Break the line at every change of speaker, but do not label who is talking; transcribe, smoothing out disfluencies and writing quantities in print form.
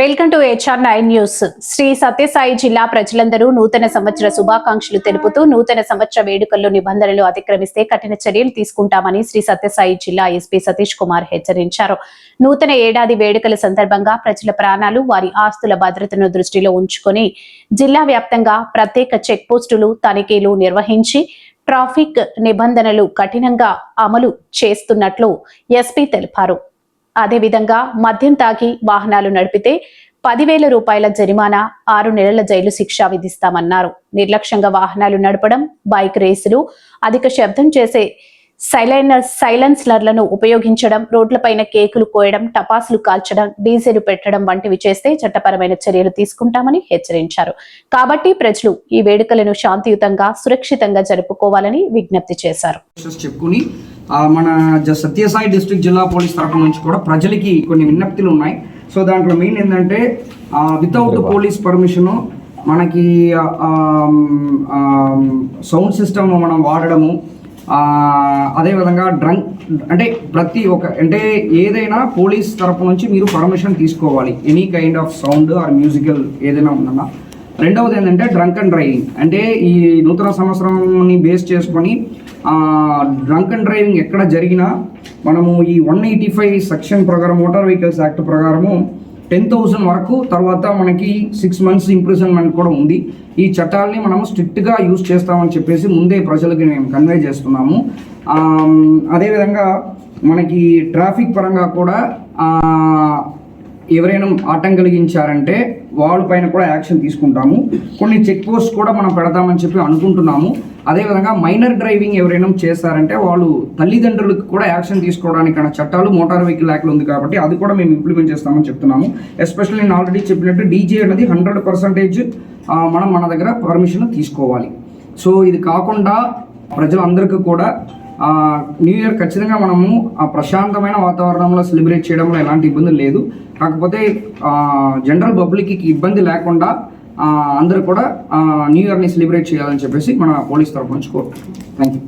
Welcome to HR9 news. Sri Sathya Sai జిల్లా ప్రజలందరూ నూతన సంవత్సర శుభాకాంక్షలు తెలుపుతూ నూతన సంవత్సర వేడుకల్లో నిబంధనలు అతిక్రమిస్తే కఠిన చర్యలు తీసుకుంటామని శ్రీ సత్యసాయి జిల్లా ఎస్పీ సతీష్ కుమార్ హెచ్చరించారు. నూతన ఏడాది వేడుకల సందర్భంగా ప్రజల ప్రాణాలు, వారి ఆస్తుల భద్రతను దృష్టిలో ఉంచుకొని జిల్లా వ్యాప్తంగా ప్రత్యేక చెక్ పోస్టులు, తనిఖీలు నిర్వహించి ట్రాఫిక్ నిబంధనలు కఠినంగా అమలు చేస్తున్నట్లు ఎస్పీ తెలిపారు. అదేవిధంగా మద్యం తాగి వాహనాలు నడిపితే 10,000 రూపాయల జరిమానా, 6 నెలల జైలు శిక్ష విధిస్తామన్నారు. నిర్లక్ష్యంగా వాహనాలు నడపడం, బైక్ రేసులు, అధిక శబ్దం చేసే సైలెన్సర్లను ఉపయోగించడం, రోడ్లపైన కేకులు కోయడం, టపాసులు కాల్చడం, డీజేలు పెట్టడం వంటివి చేస్తే చట్టపరమైన చర్యలు తీసుకుంటామని హెచ్చరించారు. కాబట్టి ప్రజలు ఈ వేడుకలను శాంతియుతంగా, సురక్షితంగా జరుపుకోవాలని విజ్ఞప్తి చేశారు.
మన సత్యసాయి డిస్ట్రిక్ట్ జిల్లా పోలీస్ తరఫు నుంచి కూడా ప్రజలకి కొన్ని విజ్ఞప్తులు ఉన్నాయి. సో దాంట్లో మెయిన్ ఏంటంటే వితౌట్ పోలీస్ పర్మిషను మనకి సౌండ్ సిస్టమ్ మనం వాడడము, అదేవిధంగా అంటే ప్రతి ఒక్క ఏదైనా పోలీస్ తరపు నుంచి మీరు పర్మిషన్ తీసుకోవాలి. Any kind of sound or musical ఏదైనా ఉందన్నా. రెండవది ఏంటంటే డ్రంక్ అండ్ డ్రైవింగ్. అంటే ఈ నూతన సంవత్సరంని బేస్ చేసుకొని డ్రంక్ అండ్ డ్రైవింగ్ ఎక్కడ జరిగినా మనము ఈ 185 సెక్షన్ ప్రకారం, మోటార్ వెహికల్స్ యాక్ట్ ప్రకారము 10,000 వరకు, తర్వాత మనకి 6 months ఇంప్రిజన్మెంట్ కూడా ఉంది. ఈ చట్టాలని మనము స్ట్రిక్ట్గా యూజ్ చేస్తామని చెప్పేసి ముందే ప్రజలకి మేము కన్వే చేస్తున్నాము. అదేవిధంగా మనకి ట్రాఫిక్ పరంగా కూడా ఎవరైనా ఆటంకం కలిగించారంటే వాళ్ళపైన కూడా యాక్షన్ తీసుకుంటాము. కొన్ని చెక్ పోస్ట్ కూడా మనం పెడతామని చెప్పి అనుకుంటున్నాము. అదేవిధంగా మైనర్ డ్రైవింగ్ ఎవరైనా చేస్తారంటే వాళ్ళు తల్లిదండ్రులకు కూడా యాక్షన్ తీసుకోవడానికి చట్టాలు మోటార్ వెహికల్ యాక్ట్లో ఉంది కాబట్టి అది కూడా మేము ఇంప్లిమెంట్ చేస్తామని చెప్తున్నాము. ఎస్పెషల్లీ నేను ఆల్రెడీ చెప్పినట్టు డీజే అనేది 100% మన దగ్గర పర్మిషన్ తీసుకోవాలి. సో ఇది కాకుండా ప్రజలందరికీ కూడా న్యూ ఇయర్ ఖచ్చితంగా మనము ప్రశాంతమైన వాతావరణంలో సెలబ్రేట్ చేయడంలో ఎలాంటి ఇబ్బందులు లేదు. కాకపోతే జనరల్ పబ్లిక్కి ఇబ్బంది లేకుండా అందరూ కూడా న్యూ ఇయర్ని సెలబ్రేట్ చేయాలని చెప్పేసి మన పోలీస్ తరఫు నుంచి కోరుకుంటున్నాం. Thank you.